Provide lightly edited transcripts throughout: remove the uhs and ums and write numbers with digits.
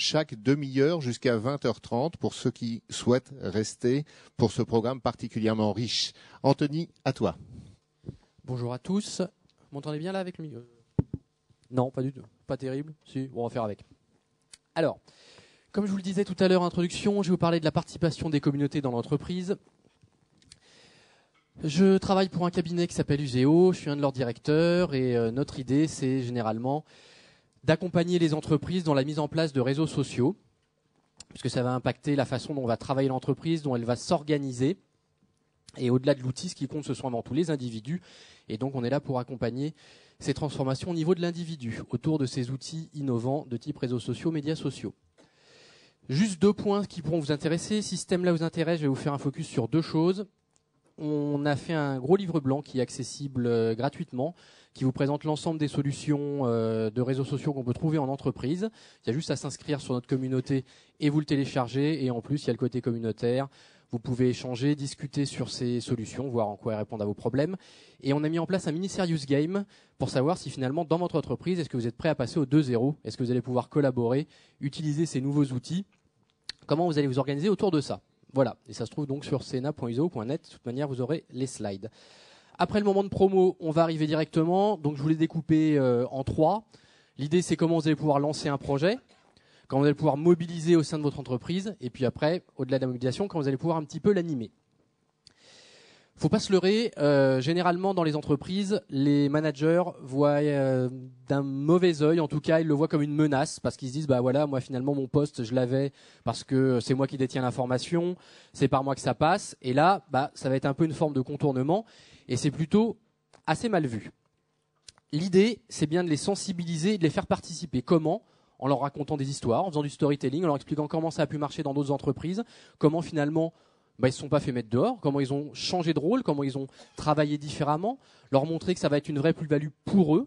chaque demi-heure jusqu'à 20h30 pour ceux qui souhaitent rester pour ce programme particulièrement riche. Anthony, à toi. Bonjour à tous. Vous m'entendez bien là avec le milieu? Non, pas du tout. Pas terrible. Si, on va faire avec. Alors, comme je vous le disais tout à l'heure en introduction, je vais vous parler de la participation des communautés dans l'entreprise. Je travaille pour un cabinet qui s'appelle Useo, je suis un de leurs directeurs et notre idée c'est généralement d'accompagner les entreprises dans la mise en place de réseaux sociaux, puisque ça va impacter la façon dont va travailler l'entreprise, dont elle va s'organiser. Et au-delà de l'outil, ce qui compte, ce sont avant tout les individus. Et donc on est là pour accompagner ces transformations au niveau de l'individu, autour de ces outils innovants de type réseaux sociaux, médias sociaux. Juste 2 points qui pourront vous intéresser. Si ce thème-là vous intéresse, je vais vous faire un focus sur 2 choses. On a fait un gros livre blanc qui est accessible gratuitement, qui vous présente l'ensemble des solutions de réseaux sociaux qu'on peut trouver en entreprise. Il y a juste à s'inscrire sur notre communauté et vous le télécharger. Et en plus, il y a le côté communautaire. Vous pouvez échanger, discuter sur ces solutions, voir en quoi elles répondent à vos problèmes. Et on a mis en place un mini serious game pour savoir si finalement, dans votre entreprise, est-ce que vous êtes prêt à passer au 2.0 ? Est-ce que vous allez pouvoir collaborer, utiliser ces nouveaux outils ? Comment vous allez vous organiser autour de ça ? Voilà, et ça se trouve donc sur cena.useo.net. De toute manière, vous aurez les slides. Après le moment de promo, on va arriver directement. Donc je vous l'ai découpé en 3. L'idée, c'est comment vous allez pouvoir lancer un projet, comment vous allez pouvoir mobiliser au sein de votre entreprise, et puis après, au-delà de la mobilisation, comment vous allez pouvoir un petit peu l'animer. Faut pas se leurrer, généralement dans les entreprises, les managers voient d'un mauvais œil, en tout cas ils le voient comme une menace, parce qu'ils se disent bah voilà, moi finalement mon poste je l'avais parce que c'est moi qui détiens l'information, c'est par moi que ça passe, et là bah ça va être un peu une forme de contournement, et c'est plutôt assez mal vu. L'idée c'est bien de les sensibiliser, de les faire participer. Comment ? En leur racontant des histoires, en faisant du storytelling, en leur expliquant comment ça a pu marcher dans d'autres entreprises, comment finalement ils ne se sont pas fait mettre dehors, comment ils ont changé de rôle, comment ils ont travaillé différemment, leur montrer que ça va être une vraie plus-value pour eux,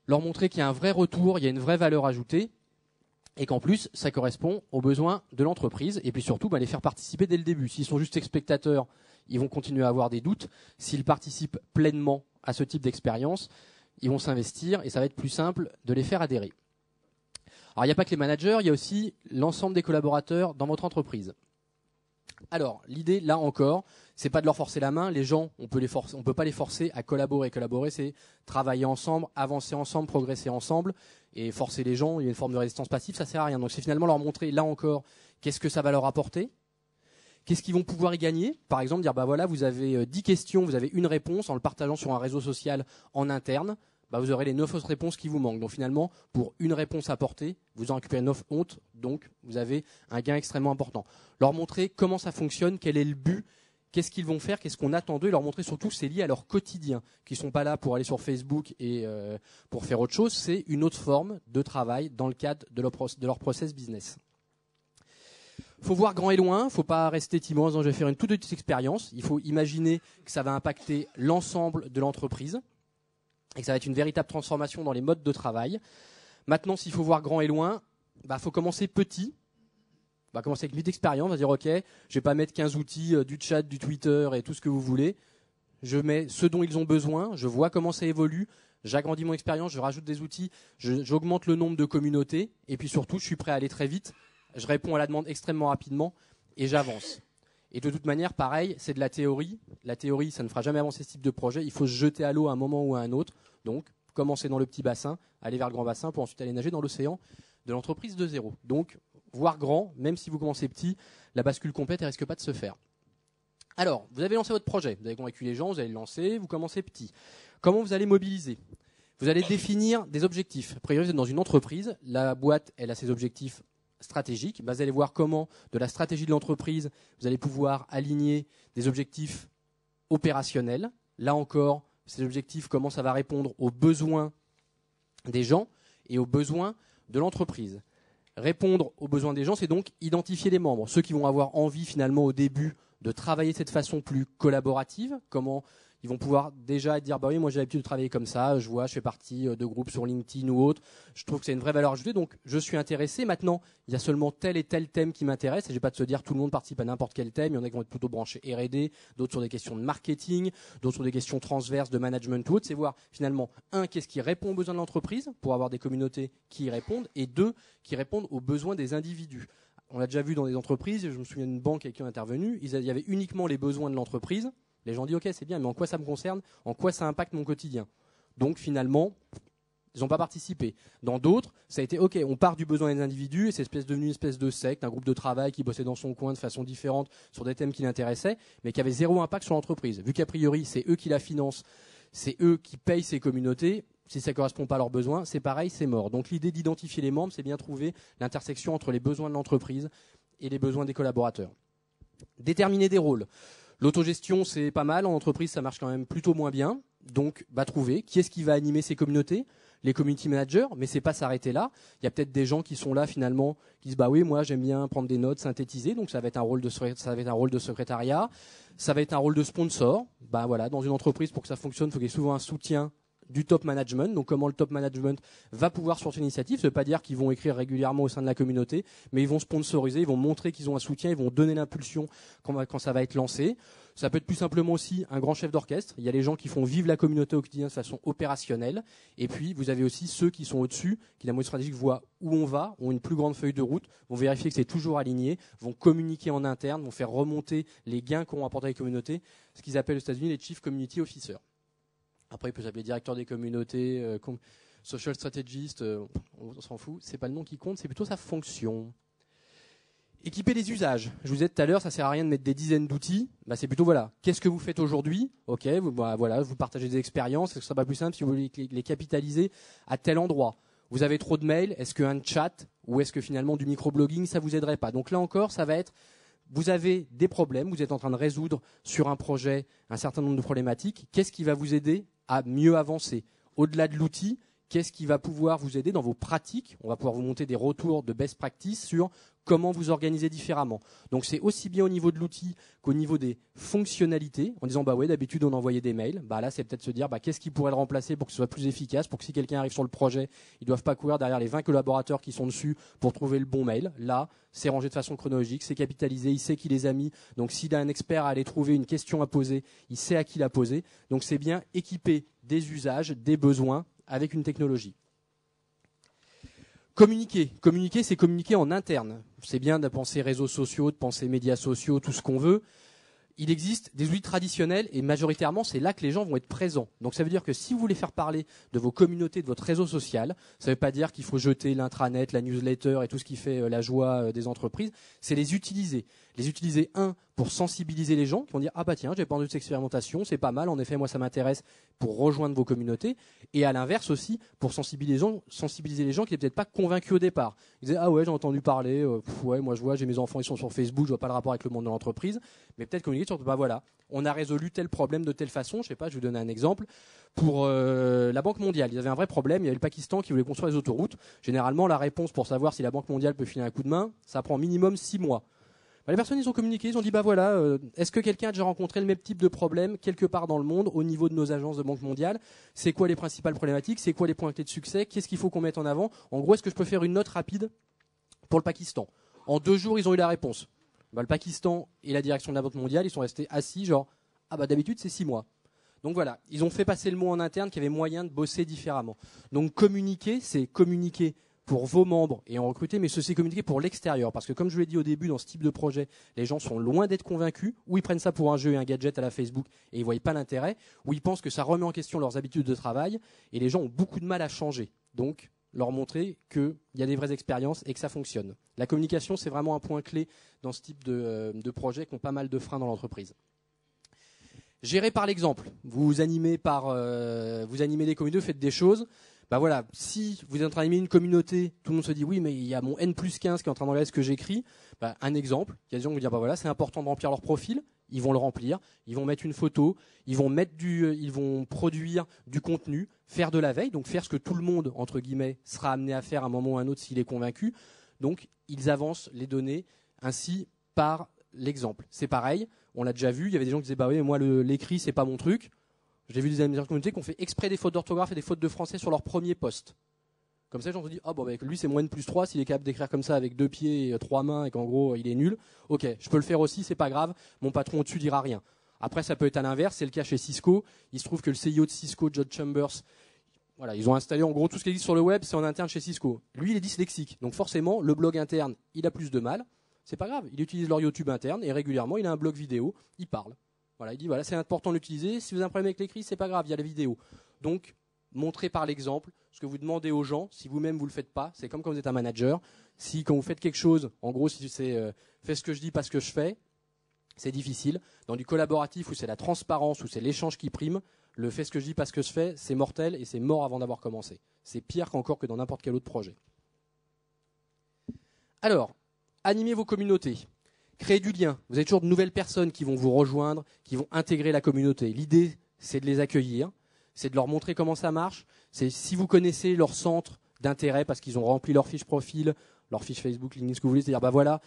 leur montrer qu'il y a un vrai retour, il y a une vraie valeur ajoutée, et qu'en plus, ça correspond aux besoins de l'entreprise, et puis surtout, les faire participer dès le début. S'ils sont juste spectateurs, ils vont continuer à avoir des doutes. S'ils participent pleinement à ce type d'expérience, ils vont s'investir, et ça va être plus simple de les faire adhérer. Alors, il n'y a pas que les managers, il y a aussi l'ensemble des collaborateurs dans votre entreprise. Alors, l'idée, là encore, c'est pas de leur forcer la main. Les gens, on peut pas les forcer à collaborer. Collaborer, c'est travailler ensemble, avancer ensemble, progresser ensemble. Et forcer les gens, il y a une forme de résistance passive, ça sert à rien. Donc, c'est finalement leur montrer, là encore, qu'est-ce que ça va leur apporter, qu'est-ce qu'ils vont pouvoir y gagner. Par exemple, dire, bah voilà, vous avez 10 questions, vous avez une réponse en le partageant sur un réseau social en interne. Vous aurez les 9 autres réponses qui vous manquent. Donc finalement, pour une réponse apportée, vous en récupérez 9 autres, donc vous avez un gain extrêmement important. Leur montrer comment ça fonctionne, quel est le but, qu'est-ce qu'ils vont faire, qu'est-ce qu'on attend d'eux, et leur montrer surtout que c'est lié à leur quotidien, qu'ils ne sont pas là pour aller sur Facebook et pour faire autre chose, c'est une autre forme de travail dans le cadre de leur process business. Il faut voir grand et loin, il ne faut pas rester timide en disant je vais faire une toute petite expérience, il faut imaginer que ça va impacter l'ensemble de l'entreprise, et que ça va être une véritable transformation dans les modes de travail. Maintenant, s'il faut voir grand et loin, faut commencer petit. On va commencer avec une expérience, on va dire ok, je vais pas mettre 15 outils, du chat, du Twitter et tout ce que vous voulez. Je mets ce dont ils ont besoin, je vois comment ça évolue, j'agrandis mon expérience, je rajoute des outils, j'augmente le nombre de communautés, et puis surtout, je suis prêt à aller très vite, je réponds à la demande extrêmement rapidement, et j'avance. Et de toute manière, pareil, c'est de la théorie. La théorie, ça ne fera jamais avancer ce type de projet. Il faut se jeter à l'eau à un moment ou à un autre. Donc, commencer dans le petit bassin, aller vers le grand bassin pour ensuite aller nager dans l'océan de l'entreprise de zéro. Donc, voir grand, même si vous commencez petit, la bascule complète, elle risque pas de se faire. Alors, vous avez lancé votre projet. Vous avez convaincu les gens, vous allez le lancer, vous commencez petit. Comment vous allez mobiliser ? Vous allez définir des objectifs. A priori, vous êtes dans une entreprise. La boîte, elle a ses objectifs stratégique, vous allez voir comment, de la stratégie de l'entreprise, vous allez pouvoir aligner des objectifs opérationnels. Là encore, ces objectifs, comment ça va répondre aux besoins des gens et aux besoins de l'entreprise. Répondre aux besoins des gens, c'est donc identifier les membres, ceux qui vont avoir envie finalement au début de travailler de cette façon plus collaborative, comment ils vont pouvoir déjà dire bah oui, moi j'ai l'habitude de travailler comme ça, je vois, je fais partie de groupes sur LinkedIn ou autre, je trouve que c'est une vraie valeur ajoutée, donc je suis intéressé. Maintenant, il y a seulement tel et tel thème qui m'intéresse, et je vais pas te se dire tout le monde participe à n'importe quel thème, il y en a qui vont être plutôt branchés R&D, d'autres sur des questions de marketing, d'autres sur des questions transverses de management ou autre, c'est voir finalement, un, qu'est-ce qui répond aux besoins de l'entreprise pour avoir des communautés qui y répondent, et deux, qui répondent aux besoins des individus. On l'a déjà vu dans des entreprises, je me souviens d'une banque avec qui on est intervenu, il y avait uniquement les besoins de l'entreprise. Les gens disent ok, c'est bien, mais en quoi ça me concerne, en quoi ça impacte mon quotidien. Donc finalement, ils n'ont pas participé. Dans d'autres, ça a été ok, on part du besoin des individus et c'est devenu une espèce de secte, un groupe de travail qui bossait dans son coin de façon différente sur des thèmes qui l'intéressaient, mais qui avait zéro impact sur l'entreprise. Vu qu'a priori, c'est eux qui la financent, c'est eux qui payent ces communautés. Si ça ne correspond pas à leurs besoins, c'est pareil, c'est mort. Donc l'idée d'identifier les membres, c'est bien trouver l'intersection entre les besoins de l'entreprise et les besoins des collaborateurs. Déterminer des rôles. L'autogestion, c'est pas mal. En entreprise, ça marche quand même plutôt moins bien. Donc, trouver qui est-ce qui va animer ces communautés, les community managers, mais c'est pas s'arrêter là. Il y a peut-être des gens qui sont là finalement, qui disent bah oui, moi j'aime bien prendre des notes, synthétiser. Donc ça va être un rôle de secrétariat, ça va être un rôle de sponsor. Voilà, dans une entreprise pour que ça fonctionne, il faut qu'il y ait souvent un soutien du top management. Donc comment le top management va pouvoir sur cette initiative, ça ne veut pas dire qu'ils vont écrire régulièrement au sein de la communauté, mais ils vont sponsoriser, ils vont montrer qu'ils ont un soutien, ils vont donner l'impulsion quand ça va être lancé. Ça peut être plus simplement aussi un grand chef d'orchestre. Il y a les gens qui font vivre la communauté au quotidien de façon opérationnelle. Et puis, vous avez aussi ceux qui sont au-dessus, qui d'un point de vue stratégique voient où on va, ont une plus grande feuille de route, vont vérifier que c'est toujours aligné, vont communiquer en interne, vont faire remonter les gains qu'ont apporté les communautés, ce qu'ils appellent aux États-Unis les Chief Community Officers. Après, il peut s'appeler directeur des communautés, social strategist, on s'en fout. C'est pas le nom qui compte, c'est plutôt sa fonction. Équiper les usages. Je vous disais tout à l'heure, ça sert à rien de mettre des dizaines d'outils. C'est plutôt voilà. Qu'est-ce que vous faites aujourd'hui ? Ok, vous partagez des expériences. Est-ce que ce sera pas plus simple si vous voulez les capitaliser à tel endroit ? Vous avez trop de mails. Est-ce qu'un chat ou est-ce que finalement du microblogging ça vous aiderait pas ? Donc là encore, ça va être. Vous avez des problèmes, vous êtes en train de résoudre sur un projet un certain nombre de problématiques. Qu'est-ce qui va vous aider à mieux avancer ? Au-delà de l'outil, qu'est-ce qui va pouvoir vous aider dans vos pratiques ? On va pouvoir vous monter des retours de best practice sur comment vous organiser différemment. Donc c'est aussi bien au niveau de l'outil qu'au niveau des fonctionnalités, en disant d'habitude on envoyait des mails. Là c'est peut-être se dire qu'est-ce qui pourrait le remplacer pour que ce soit plus efficace, pour que si quelqu'un arrive sur le projet, ils ne doivent pas courir derrière les 20 collaborateurs qui sont dessus pour trouver le bon mail. Là, c'est rangé de façon chronologique, c'est capitalisé, il sait qui les a mis. Donc s'il a un expert à aller trouver une question à poser, il sait à qui la poser. Donc c'est bien équiper des usages, des besoins avec une technologie. Communiquer. Communiquer, c'est communiquer en interne. C'est bien de penser réseaux sociaux, de penser médias sociaux, tout ce qu'on veut. Il existe des outils traditionnels et majoritairement, c'est là que les gens vont être présents. Donc ça veut dire que si vous voulez faire parler de vos communautés, de votre réseau social, ça ne veut pas dire qu'il faut jeter l'intranet, la newsletter et tout ce qui fait la joie des entreprises. C'est les utiliser. Les utiliser, pour sensibiliser les gens qui vont dire « Ah tiens, j'ai pas entendu de cette expérimentation, c'est pas mal, en effet, moi ça m'intéresse » pour rejoindre vos communautés. Et à l'inverse aussi, pour sensibiliser les gens qui n'étaient peut-être pas convaincus au départ. Ils disaient « Ah ouais, j'ai entendu parler, moi je vois, j'ai mes enfants, ils sont sur Facebook, je vois pas le rapport avec le monde de l'entreprise. » Mais peut-être communiquer sur voilà, on a résolu tel problème de telle façon. Je sais pas, je vais vous donner un exemple. Pour la Banque mondiale, ils avaient un vrai problème. Il y avait le Pakistan qui voulait construire des autoroutes. Généralement, la réponse pour savoir si la Banque mondiale peut filer un coup de main, ça prend minimum 6 mois. Les personnes, ils ont communiqué, ils ont dit est-ce que quelqu'un a déjà rencontré le même type de problème quelque part dans le monde au niveau de nos agences de Banque mondiale ? C'est quoi les principales problématiques ? C'est quoi les points clés de succès ? Qu'est-ce qu'il faut qu'on mette en avant ? En gros, est-ce que je peux faire une note rapide pour le Pakistan ? En 2 jours, ils ont eu la réponse. Le Pakistan et la direction de la Banque mondiale, ils sont restés assis d'habitude c'est 6 mois. Donc voilà, ils ont fait passer le mot en interne qu'il y avait moyen de bosser différemment. Donc communiquer, c'est communiquer pour vos membres et en recruter, mais c'est communiquer pour l'extérieur. Parce que comme je vous l'ai dit au début, dans ce type de projet, les gens sont loin d'être convaincus, ou ils prennent ça pour un jeu et un gadget à la Facebook et ils ne voient pas l'intérêt, ou ils pensent que ça remet en question leurs habitudes de travail, et les gens ont beaucoup de mal à changer. Donc, leur montrer qu'il y a des vraies expériences et que ça fonctionne. La communication, c'est vraiment un point clé dans ce type de projets qui ont pas mal de freins dans l'entreprise. Gérer par l'exemple. Vous animez des communautés, vous faites des choses. Si vous êtes en train d'animer une communauté, tout le monde se dit oui, mais il y a mon N+15 qui est en train d'enlever ce que j'écris. Un exemple, il y a des gens qui vont dire c'est important de remplir leur profil. Ils vont le remplir, ils vont mettre une photo, ils vont produire du contenu, faire de la veille, donc faire ce que tout le monde, entre guillemets, sera amené à faire à un moment ou à un autre s'il est convaincu. Donc, ils avancent les données ainsi par l'exemple. C'est pareil, on l'a déjà vu, il y avait des gens qui disaient moi l'écrit c'est pas mon truc. J'ai vu des animateurs de communauté qui ont fait exprès des fautes d'orthographe et des fautes de français sur leur premier post. Comme ça, les gens se disent, ah bon, avec lui, c'est moins de +3, s'il est capable d'écrire comme ça avec 2 pieds et 3 mains et qu'en gros, il est nul. Ok, je peux le faire aussi, c'est pas grave, mon patron au-dessus dira rien. Après, ça peut être à l'inverse, c'est le cas chez Cisco. Il se trouve que le CIO de Cisco, John Chambers, voilà, ils ont installé en gros tout ce qui existe sur le web, c'est en interne chez Cisco. Lui, il est dyslexique. Donc forcément, le blog interne, il a plus de mal. C'est pas grave, il utilise leur YouTube interne et régulièrement, il a un blog vidéo, il parle. Voilà, il dit, voilà, c'est important de l'utiliser. Si vous avez un problème avec l'écrit, c'est pas grave, il y a la vidéo. Donc, montrez par l'exemple ce que vous demandez aux gens. Si vous-même vous le faites pas, c'est comme quand vous êtes un manager. Si quand vous faites quelque chose, en gros, si c'est fais ce que je dis, pas ce que je fais, c'est difficile. Dans du collaboratif où c'est la transparence, où c'est l'échange qui prime, le fais ce que je dis, pas ce que je fais, c'est mortel et c'est mort avant d'avoir commencé. C'est pire qu'encore que dans n'importe quel autre projet. Alors, animez vos communautés. Créez du lien. Vous avez toujours de nouvelles personnes qui vont vous rejoindre, qui vont intégrer la communauté. L'idée, c'est de les accueillir, c'est de leur montrer comment ça marche. C'est si vous connaissez leur centre d'intérêt parce qu'ils ont rempli leur fiche profil, leur fiche Facebook, LinkedIn, ce que vous voulez, c'est-à-dire, bah voilà,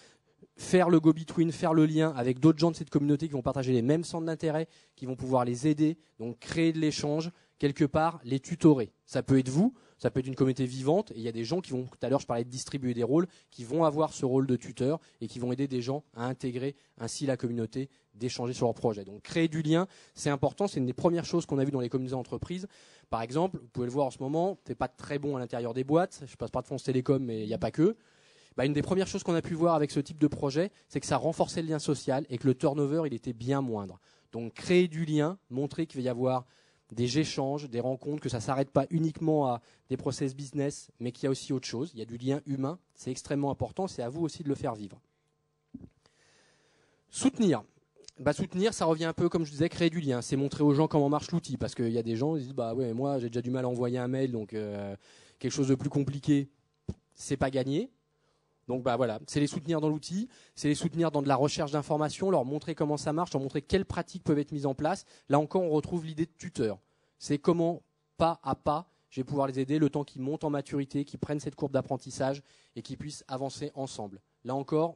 faire le go-between, faire le lien avec d'autres gens de cette communauté qui vont partager les mêmes centres d'intérêt, qui vont pouvoir les aider, donc créer de l'échange, quelque part, les tutorer. Ça peut être vous, ça peut être une communauté vivante, et il y a des gens qui vont, tout à l'heure je parlais de distribuer des rôles, qui vont avoir ce rôle de tuteur et qui vont aider des gens à intégrer ainsi la communauté, d'échanger sur leur projet. Donc créer du lien, c'est important, c'est une des premières choses qu'on a vues dans les communautés d'entreprise. Par exemple, vous pouvez le voir en ce moment, c'est pas très bon à l'intérieur des boîtes, je passe pas de France Télécom, mais il n'y a pas que. Bah, une des premières choses qu'on a pu voir avec ce type de projet, c'est que ça renforçait le lien social et que le turnover, il était bien moindre. Donc créer du lien, montrer qu'il va y avoir des échanges, des rencontres, que ça ne s'arrête pas uniquement à des process business, mais qu'il y a aussi autre chose. Il y a du lien humain, c'est extrêmement important, c'est à vous aussi de le faire vivre. Soutenir. Soutenir, ça revient un peu, comme je disais, créer du lien. C'est montrer aux gens comment marche l'outil. Parce qu'il y a des gens qui disent, bah ouais, moi j'ai déjà du mal à envoyer un mail, donc quelque chose de plus compliqué, c'est pas gagné. Donc voilà, c'est les soutenir dans l'outil, c'est les soutenir dans de la recherche d'informations, leur montrer comment ça marche, leur montrer quelles pratiques peuvent être mises en place. Là encore, on retrouve l'idée de tuteur. C'est comment, pas à pas, je vais pouvoir les aider le temps qu'ils montent en maturité, qu'ils prennent cette courbe d'apprentissage et qu'ils puissent avancer ensemble. Là encore,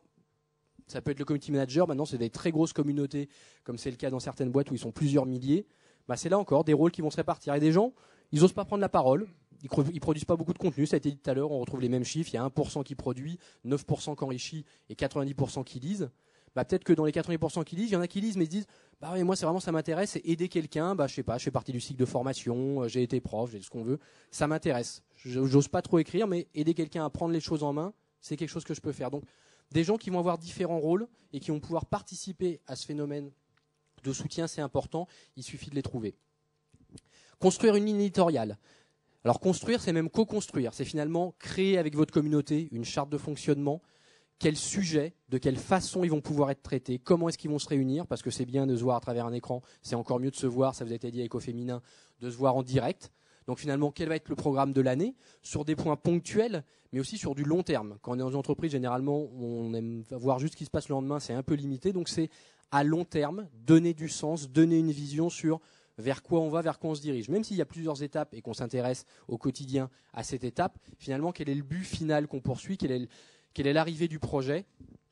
ça peut être le community manager. Maintenant, c'est des très grosses communautés, comme c'est le cas dans certaines boîtes où ils sont plusieurs milliers. C'est là encore des rôles qui vont se répartir. Et des gens, ils n'osent pas prendre la parole. Ils produisent pas beaucoup de contenu, ça a été dit tout à l'heure, on retrouve les mêmes chiffres, il y a 1% qui produit, 9% qui enrichit et 90% qui lisent. Peut-être que dans les 90% qui lisent, il y en a qui lisent mais se disent ouais, moi c'est vraiment ça m'intéresse, c'est aider quelqu'un, je sais pas, je fais partie du cycle de formation, j'ai été prof, j'ai ce qu'on veut, ça m'intéresse. J'ose pas trop écrire mais aider quelqu'un à prendre les choses en main, c'est quelque chose que je peux faire. Donc des gens qui vont avoir différents rôles et qui vont pouvoir participer à ce phénomène de soutien, c'est important, il suffit de les trouver. Construire une ligne éditoriale. Alors construire, c'est même co-construire. C'est finalement créer avec votre communauté une charte de fonctionnement. Quels sujets, de quelle façon ils vont pouvoir être traités, comment est-ce qu'ils vont se réunir, parce que c'est bien de se voir à travers un écran, c'est encore mieux de se voir, ça vous a été dit avec Au Féminin, de se voir en direct. Donc finalement, quel va être le programme de l'année, sur des points ponctuels, mais aussi sur du long terme. Quand on est dans une entreprise, généralement, on aime voir juste ce qui se passe le lendemain, c'est un peu limité. Donc c'est à long terme, donner du sens, donner une vision sur vers quoi on va, vers quoi on se dirige. Même s'il y a plusieurs étapes et qu'on s'intéresse au quotidien à cette étape, finalement, quel est le but final qu'on poursuit, quelle est l'arrivée du projet,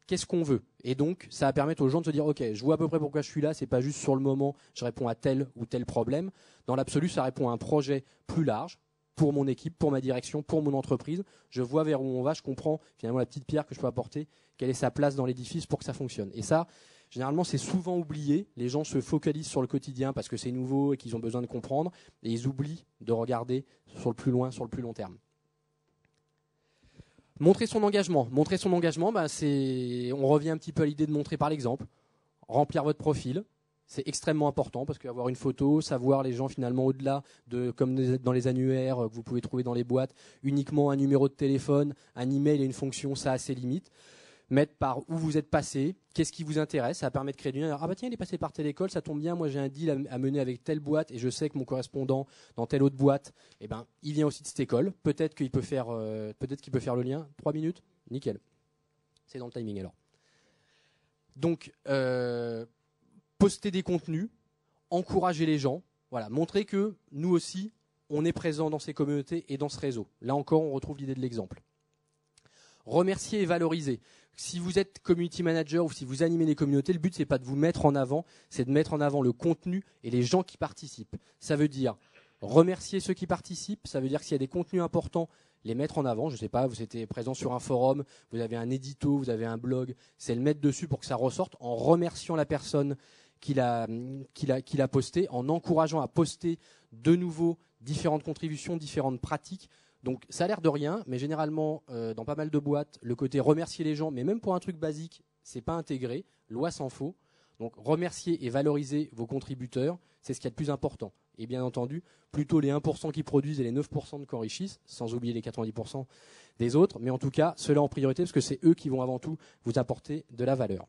qu'est-ce qu'on veut. Et donc, ça va permettre aux gens de se dire, ok, je vois à peu près pourquoi je suis là, c'est pas juste sur le moment, je réponds à tel ou tel problème. Dans l'absolu, ça répond à un projet plus large, pour mon équipe, pour ma direction, pour mon entreprise. Je vois vers où on va, je comprends finalement la petite pierre que je peux apporter, quelle est sa place dans l'édifice pour que ça fonctionne. Et ça, généralement, c'est souvent oublié. Les gens se focalisent sur le quotidien parce que c'est nouveau et qu'ils ont besoin de comprendre. Et ils oublient de regarder sur le plus loin, sur le plus long terme. Montrer son engagement. Montrer son engagement, on revient un petit peu à l'idée de montrer par l'exemple. Remplir votre profil. C'est extrêmement important parce qu'avoir une photo, savoir les gens finalement au-delà de, comme dans les annuaires que vous pouvez trouver dans les boîtes, uniquement un numéro de téléphone, un email et une fonction, ça a ses limites. Mettre par où vous êtes passé, qu'est-ce qui vous intéresse, ça permet de créer du lien. Ah tiens, il est passé par telle école, ça tombe bien, moi j'ai un deal à mener avec telle boîte et je sais que mon correspondant dans telle autre boîte, il vient aussi de cette école. Peut-être qu'il peut faire le lien. 3 minutes, nickel. C'est dans le timing alors. Donc poster des contenus, encourager les gens, voilà, montrer que nous aussi on est présent dans ces communautés et dans ce réseau. Là encore, on retrouve l'idée de l'exemple. Remercier et valoriser. Si vous êtes community manager ou si vous animez les communautés, le but c'est pas de vous mettre en avant, c'est de mettre en avant le contenu et les gens qui participent. Ça veut dire remercier ceux qui participent, ça veut dire que s'il y a des contenus importants, les mettre en avant. Je ne sais pas, vous étiez présent sur un forum, vous avez un édito, vous avez un blog, c'est le mettre dessus pour que ça ressorte en remerciant la personne qui l'a posté, en encourageant à poster de nouveau différentes contributions, différentes pratiques. Donc ça a l'air de rien, mais généralement dans pas mal de boîtes, le côté remercier les gens, mais même pour un truc basique, c'est pas intégré, loi s'en faut. Donc remercier et valoriser vos contributeurs, c'est ce qu'il y a de plus important. Et bien entendu, plutôt les 1% qui produisent et les 9% qui enrichissent, sans oublier les 90% des autres, mais en tout cas, ceux-là en priorité, parce que c'est eux qui vont avant tout vous apporter de la valeur.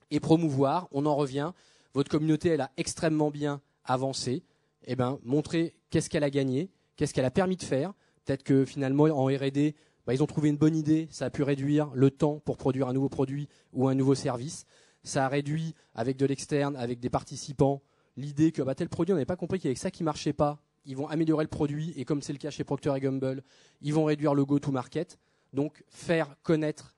Et promouvoir, on en revient, votre communauté, elle a extrêmement bien avancé, eh ben, montrez qu'est-ce qu'elle a gagné, qu'est-ce qu'elle a permis de faire. Peut-être que finalement, en R&D, ils ont trouvé une bonne idée, ça a pu réduire le temps pour produire un nouveau produit ou un nouveau service. Ça a réduit, avec de l'externe, avec des participants, l'idée que tel produit, on n'avait pas compris qu'il y avait que ça qui ne marchait pas. Ils vont améliorer le produit, et comme c'est le cas chez Procter & Gamble, ils vont réduire le go-to-market. Donc, faire connaître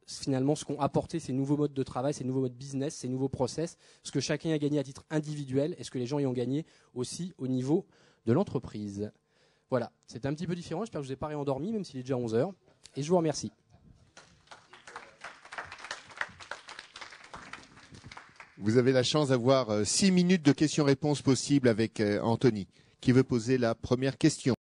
finalement ce qu'ont apporté ces nouveaux modes de travail, ces nouveaux modes business, ces nouveaux process, ce que chacun a gagné à titre individuel et ce que les gens y ont gagné aussi au niveau de l'entreprise. Voilà, c'est un petit peu différent. J'espère que je ne vous ai pas réendormi, même s'il est déjà 11h. Et je vous remercie. Vous avez la chance d'avoir 6 minutes de questions-réponses possibles avec Anthony, qui veut poser la première question.